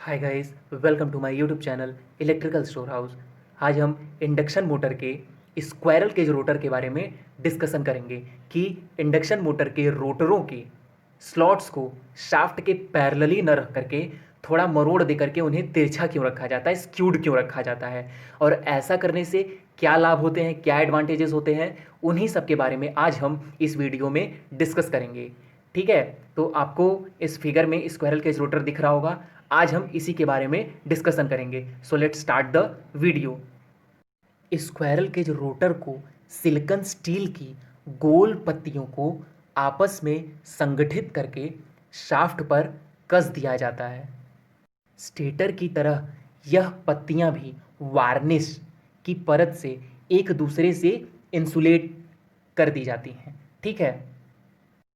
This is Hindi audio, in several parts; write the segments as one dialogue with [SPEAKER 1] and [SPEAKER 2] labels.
[SPEAKER 1] Hi guys, welcome to my YouTube channel electrical store house. आज हम इंडक्शन मोटर के स्क्वायरल केज रोटर के बारे में डिस्कशन करेंगे कि इंडक्शन मोटर के रोटरों के स्लॉट्स को शाफ्ट के पैरेलली न रख करके थोड़ा मरोड़ दे करके उन्हें तिरछा क्यों रखा जाता है, स्क्यूड क्यों रखा जाता है, और ऐसा करने से क्या लाभ होते हैं, क्या एडवांटेजेस होते हैं, उन्हीं सब के बारे में आज हम इस वीडियो में डिस्कस करेंगे। ठीक है, तो आपको इस फिगर में स्क्वायरल केज रोटर दिख रहा होगा। आज हम इसी के बारे में डिस्कशन करेंगे। So let's start the video. Squirrel cage rotor को सिलिकॉन स्टील की गोल पत्तियों को आपस में संगठित करके शाफ्ट पर कस दिया जाता है। स्टेटर की तरह यह पत्तियां भी वार्निश की परत से एक दूसरे से इंसुलेट कर दी जाती हैं। ठीक है,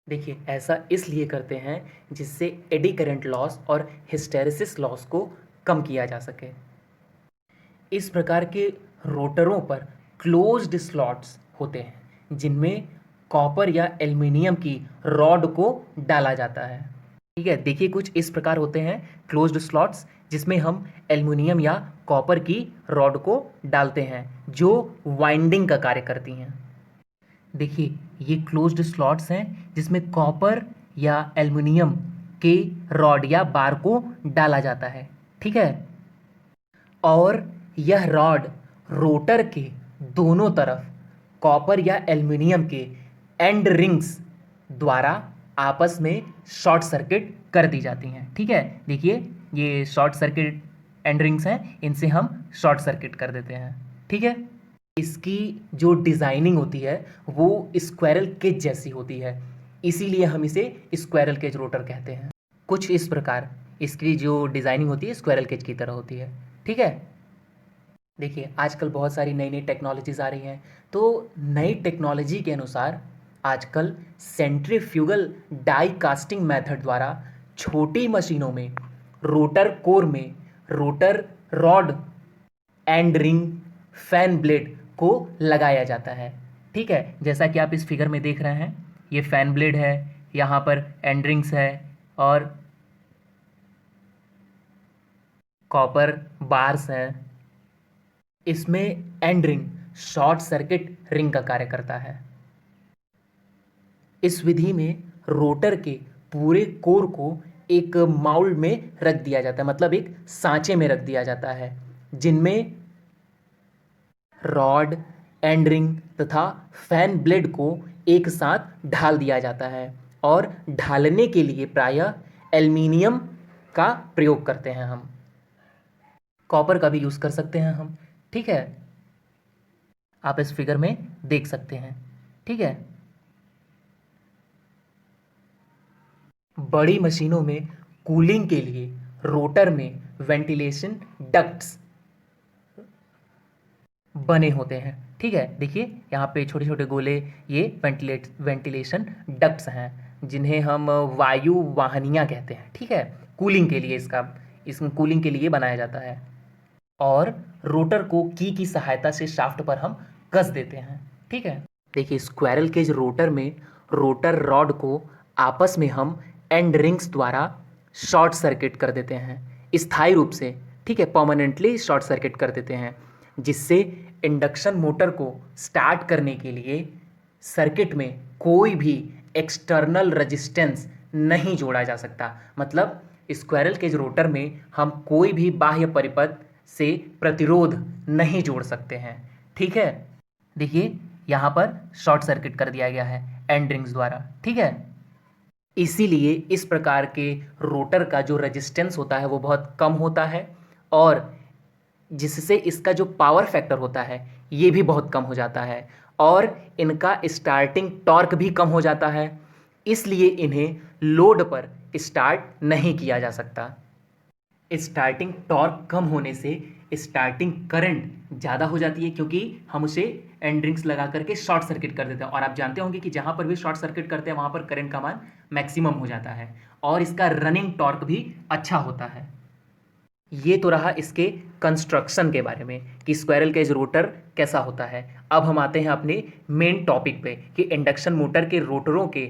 [SPEAKER 1] देखिए ऐसा इसलिए करते हैं जिससे एडी करंट लॉस और हिस्टेरेसिस लॉस को कम किया जा सके। इस प्रकार के रोटरों पर क्लोज्ड स्लॉट्स होते हैं जिनमें कॉपर या एल्युमिनियम की रॉड को डाला जाता है। ठीक है, देखिए कुछ इस प्रकार होते हैं क्लोज्ड स्लॉट्स जिसमें हम एल्युमिनियम या कॉपर की रॉड को डालते हैं जो वाइंडिंग का कार्य करती हैं। देखिए ये क्लोज्ड स्लॉट्स हैं जिसमें कॉपर या एल्युमिनियम के रॉड या बार को डाला जाता है। ठीक है, और यह रॉड रोटर के दोनों तरफ कॉपर या एल्युमिनियम के एंड रिंग्स द्वारा आपस में शॉर्ट सर्किट कर दी जाती हैं। ठीक है, देखिए ये शॉर्ट सर्किट एंड रिंग्स हैं, इनसे हम शॉर्ट सर्किट कर देते हैं। ठीक है, इसकी जो डिज़ाइनिंग होती है वो स्क्वायरल केज जैसी होती है, इसीलिए हम इसे स्क्वायरल केज रोटर कहते हैं। कुछ इस प्रकार इसकी जो डिज़ाइनिंग होती है स्क्वायरल केज की तरह होती है। ठीक है, देखिए आजकल बहुत सारी नई नई टेक्नोलॉजीज आ रही हैं, तो नई टेक्नोलॉजी के अनुसार आजकल सेंट्रीफ्यूगल डाई कास्टिंग मेथड द्वारा छोटी मशीनों में रोटर कोर में rotor rod and ring fan blade को लगाया जाता है। ठीक है, जैसा कि आप इस फिगर में देख रहे हैं, ये फैन ब्लेड है, यहाँ पर एंड रिंग्स है और कॉपर बार्स हैं। इसमें and ring short circuit ring का कार्य करता है। इस विधि में रोटर के पूरे कोर को एक माउल्ड में रख दिया जाता है, मतलब एक सांचे में रख दिया जाता है जिनमें रॉड एंड रिंग तथा फैन ब्लेड को एक साथ ढाल दिया जाता है, और ढालने के लिए प्रायः एल्युमिनियम का प्रयोग करते हैं हम। कॉपर का भी यूज़ कर सकते हैं हम। ठीक है, आप इस फिगर में देख सकते हैं। ठीक है, बड़ी मशीनों में कूलिंग के लिए रोटर में वेंटिलेशन डक्ट्स बने होते हैं। ठीक है, देखिए यहाँ पे छोटे छोटे गोले ये वेंटिलेशन डक्ट्स हैं जिन्हें हम वायु वाहिनियाँ कहते हैं। ठीक है, कूलिंग के लिए इसमें कूलिंग के लिए बनाया जाता है, और रोटर को की सहायता से शाफ्ट पर हम कस देते हैं। ठीक है, देखिए स्क्वायरल केज रोटर में रोटर रॉड को आपस में हम एंड रिंग्स द्वारा शॉर्ट सर्किट कर देते हैं स्थायी रूप से। ठीक है, परमानेंटली शॉर्ट सर्किट कर देते हैं, जिससे इंडक्शन मोटर को स्टार्ट करने के लिए सर्किट में कोई भी एक्सटर्नल रेजिस्टेंस नहीं जोड़ा जा सकता। मतलब स्क्वायरल केज रोटर में हम कोई भी बाह्य परिपथ से प्रतिरोध नहीं जोड़ सकते हैं। ठीक है, देखिए यहाँ पर शॉर्ट सर्किट कर दिया गया है एंड रिंग्स द्वारा। ठीक है, इसीलिए इस प्रकार के रोटर का जो रेजिस्टेंस होता है वो बहुत कम होता है, और जिससे इसका जो पावर फैक्टर होता है ये भी बहुत कम हो जाता है, और इनका स्टार्टिंग टॉर्क भी कम हो जाता है, इसलिए इन्हें लोड पर स्टार्ट नहीं किया जा सकता। स्टार्टिंग टॉर्क कम होने से स्टार्टिंग करंट ज़्यादा हो जाती है, क्योंकि हम उसे एंड रिंग्स लगा करके शॉर्ट सर्किट कर देते हैं, और आप जानते होंगे कि जहाँ पर भी शॉर्ट सर्किट करते हैं वहाँ पर करंट का मान मैक्सिमम हो जाता है, और इसका रनिंग टॉर्क भी अच्छा होता है। ये तो रहा इसके कंस्ट्रक्शन के बारे में कि स्क्वायरल केज रोटर कैसा होता है। अब हम आते हैं अपने मेन टॉपिक पे कि इंडक्शन मोटर के रोटरों के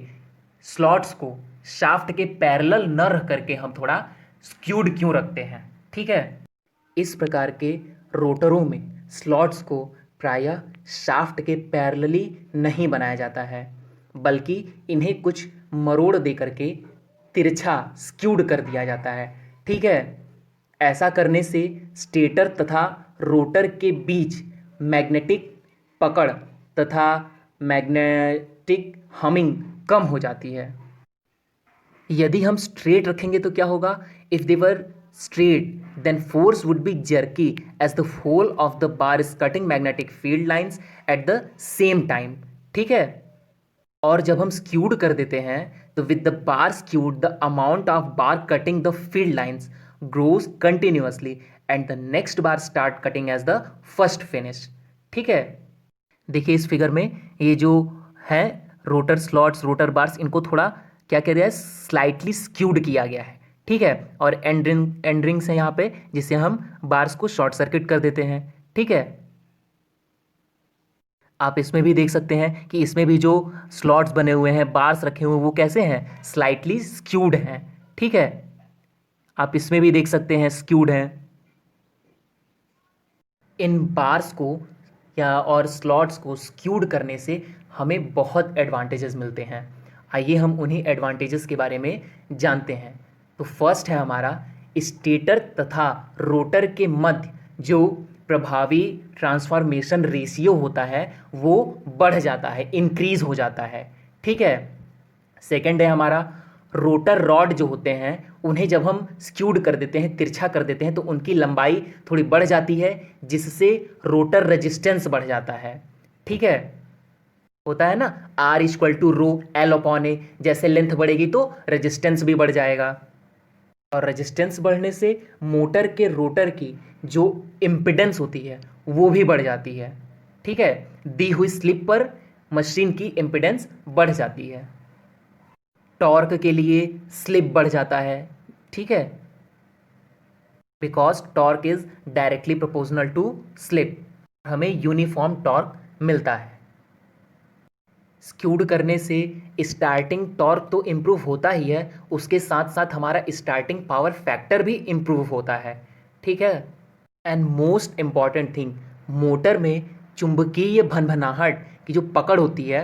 [SPEAKER 1] स्लॉट्स को शाफ्ट के पैरेलल न रख करके हम थोड़ा स्क्यूड क्यों रखते हैं, ठीक है। इस प्रकार के रोटरों में स्लॉट्स को प्रायः शाफ्ट के पैरेलली नहीं बनाया जाता है, बल्कि इन्हें कुछ मरोड़ दे करके तिरछा स्क्यूड कर दिया जाता है, ठीक है। ऐसा करने से स्टेटर तथा रोटर के बीच मैग्नेटिक पकड़ तथा मैग्नेटिक हमिंग कम हो जाती है। यदि हम स्ट्रेट रखेंगे तो क्या होगा, if they were straight then force would be jerky as the whole of the bar is cutting magnetic field lines at the same time, ठीक है। और जब हम स्क्यूड कर देते हैं तो with the bar skewed the amount of bar cutting the field lines grows continuously and the next bar start cutting edge the first finish, ठीक है। देखिए इस फिगर में ये जो है रोटर स्लॉट्स, रोटर बार्स, इनको थोड़ा क्या कह दिया है, स्लाइटली स्क्यूड किया गया है, ठीक है। और एंड रिंग्स है यहाँ पे, जिससे हम बार्स को शॉर्ट सर्किट कर देते हैं, ठीक है। आप इसमें भी देख सकते हैं कि इसमें भी जो स्लॉट्स बने हुए हैं, बार्स रखे हुए हैं, वो कैसे हैं, स्लाइटली स्क्यूड हैं, ठीक है। आप इसमें भी देख सकते हैं स्क्यूड हैं। इन बार्स को या और स्लॉट्स को स्क्यूड करने से हमें बहुत एडवांटेजेस मिलते हैं। आइए हम उन्हीं एडवांटेजेस के बारे में जानते हैं। तो फर्स्ट है हमारा, स्टेटर तथा रोटर के मध्य जो प्रभावी ट्रांसफॉर्मेशन रेशियो होता है वो बढ़ जाता है, इंक्रीज हो जाता है, ठीक है। सेकंड है हमारा, रोटर रॉड जो होते हैं उन्हें जब हम स्क्यूड कर देते हैं, तिरछा कर देते हैं, तो उनकी लंबाई थोड़ी बढ़ जाती है, जिससे रोटर रेजिस्टेंस बढ़ जाता है, ठीक है। होता है ना R equal to rho L upon A, जैसे लेंथ बढ़ेगी तो रेजिस्टेंस भी बढ़ जाएगा, और रेजिस्टेंस बढ़ने से मोटर के रोटर की जो इम्पिडेंस होती है वो भी बढ़ जाती है, ठीक है। दी हुई स्लिप पर मशीन की इम्पिडेंस बढ़ जाती है। टॉर्क के लिए स्लिप बढ़ जाता है, ठीक है, because torque is directly proportional to slip, हमें यूनिफॉर्म टॉर्क मिलता है। स्क्यूड करने से स्टार्टिंग टॉर्क तो इम्प्रूव होता ही है, उसके साथ साथ हमारा स्टार्टिंग पावर फैक्टर भी इम्प्रूव होता है, ठीक है। And most important thing, motor में चुंबकीय भनभनाहट की जो पकड़ होती है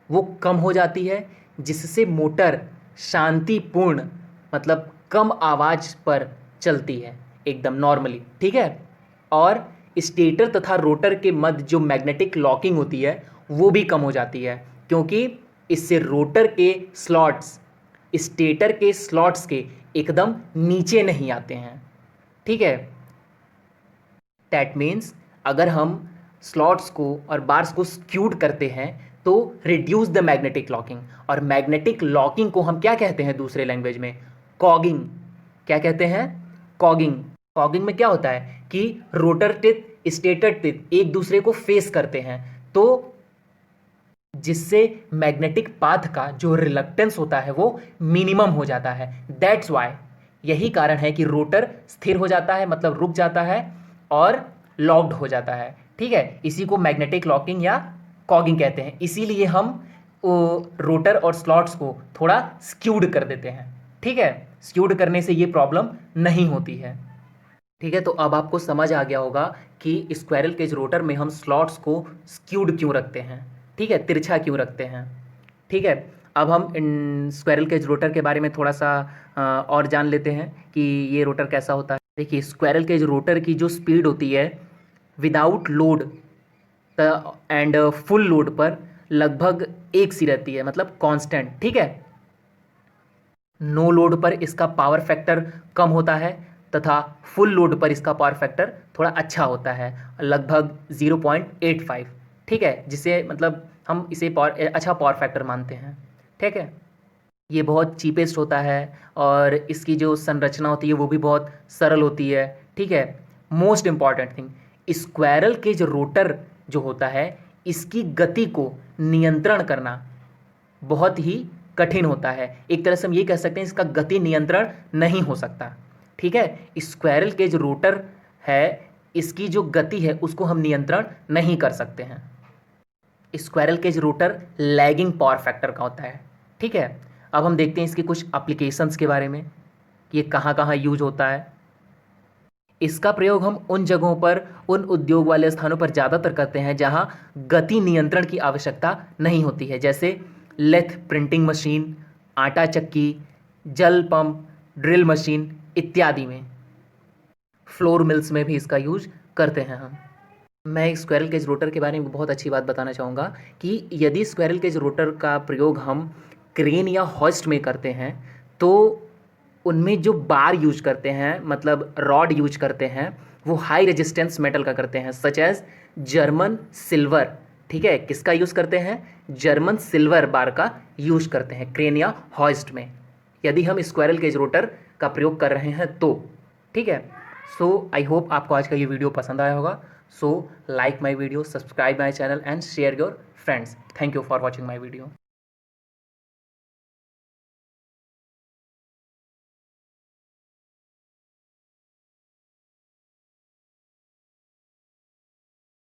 [SPEAKER 1] वो कम हो जाती है, जिससे मोटर शांतिपूर्ण, मतलब कम आवाज़ पर चलती है, एकदम नॉर्मली, ठीक है। और स्टेटर तथा रोटर के मध्य जो मैग्नेटिक लॉकिंग होती है वो भी कम हो जाती है, क्योंकि इससे रोटर के स्लॉट्स स्टेटर के स्लॉट्स के एकदम नीचे नहीं आते हैं, ठीक है। दैट मीन्स अगर हम स्लॉट्स को और बार्स को स्क्यूड करते हैं तो रिड्यूस द मैग्नेटिक लॉकिंग, और मैग्नेटिक लॉकिंग को हम क्या कहते हैं दूसरे लैंग्वेज में, कॉगिंग। क्या कहते हैं, कॉगिंग। कॉगिंग में क्या होता है कि रोटर टिप स्टेटर टिप एक दूसरे को फेस करते हैं, तो जिससे मैग्नेटिक पाथ का जो रिलक्टेंस होता है वो मिनिमम हो जाता है। दैट्स वाई, यही कारण है कि रोटर स्थिर हो जाता है, मतलब रुक जाता है और लॉक्ड हो जाता है, ठीक है। इसी को मैग्नेटिक लॉकिंग या कॉगिंग कहते हैं। इसीलिए हम रोटर और स्लॉट्स को थोड़ा स्क्यूड कर देते हैं, ठीक है। स्क्यूड करने से ये प्रॉब्लम नहीं होती है, ठीक है। तो अब आपको समझ आ गया होगा कि स्क्वायरल केज रोटर में हम स्लॉट्स को स्क्यूड क्यों रखते हैं, ठीक है, तिरछा क्यों रखते हैं, ठीक है। अब हम इन स्क्वायरल केज रोटर के बारे में थोड़ा सा और जान लेते हैं कि ये रोटर कैसा होता है। देखिए स्क्वायरल केज रोटर की जो स्पीड होती है without load and full load पर लगभग एक सी रहती है, मतलब कांस्टेंट, ठीक है। नो लोड पर इसका पावर फैक्टर कम होता है तथा फुल लोड पर इसका पावर फैक्टर थोड़ा अच्छा होता है, लगभग 0.85, ठीक है, जिसे मतलब हम इसे अच्छा पावर फैक्टर मानते हैं, ठीक है। ये बहुत चीपेस्ट होता है और इसकी जो संरचना होती है वो भी बहुत सरल होती है, ठीक है। मोस्ट इम्पॉर्टेंट थिंग, स्क्वायरल के जो रोटर जो होता है इसकी गति को नियंत्रण करना बहुत ही कठिन होता है। एक तरह से हम ये कह सकते हैं इसका गति नियंत्रण नहीं हो सकता, ठीक है। स्क्वायरल के जो रोटर है इसकी जो गति है उसको हम नियंत्रण नहीं कर सकते हैं। Squirrel cage rotor lagging power factor का होता है, ठीक है। अब हम देखते हैं इसके कुछ एप्लीकेशंस के बारे में ये कहाँ कहाँ यूज होता है। इसका प्रयोग हम उन जगहों पर, उन उद्योग वाले स्थानों पर ज़्यादातर करते हैं जहाँ गति नियंत्रण की आवश्यकता नहीं होती है, जैसे लेथ प्रिंटिंग मशीन, आटा चक्की, जल पंप, ड्रिल मशीन इत्यादि में। फ्लोर मिल्स में भी इसका यूज करते हैं हम। मैं एक स्क्विरल केज रोटर के बारे में बहुत अच्छी बात बताना चाहूँगा कि यदि स्क्विरल केज रोटर का प्रयोग हम क्रेन या हॉइस्ट में करते हैं तो उनमें जो बार यूज करते हैं, मतलब रॉड यूज करते हैं, वो हाई रेजिस्टेंस मेटल का करते हैं, सच एज जर्मन सिल्वर। ठीक है, किसका यूज़ करते हैं? जर्मन सिल्वर बार का यूज करते हैं क्रेन या हॉइस्ट में, यदि हम स्क्विरल केज रोटर का प्रयोग कर रहे हैं तो। ठीक है, सो आई होप आपको आज का ये वीडियो पसंद आया होगा। So like my video, subscribe my channel and share your friends. Thank you for watching my video.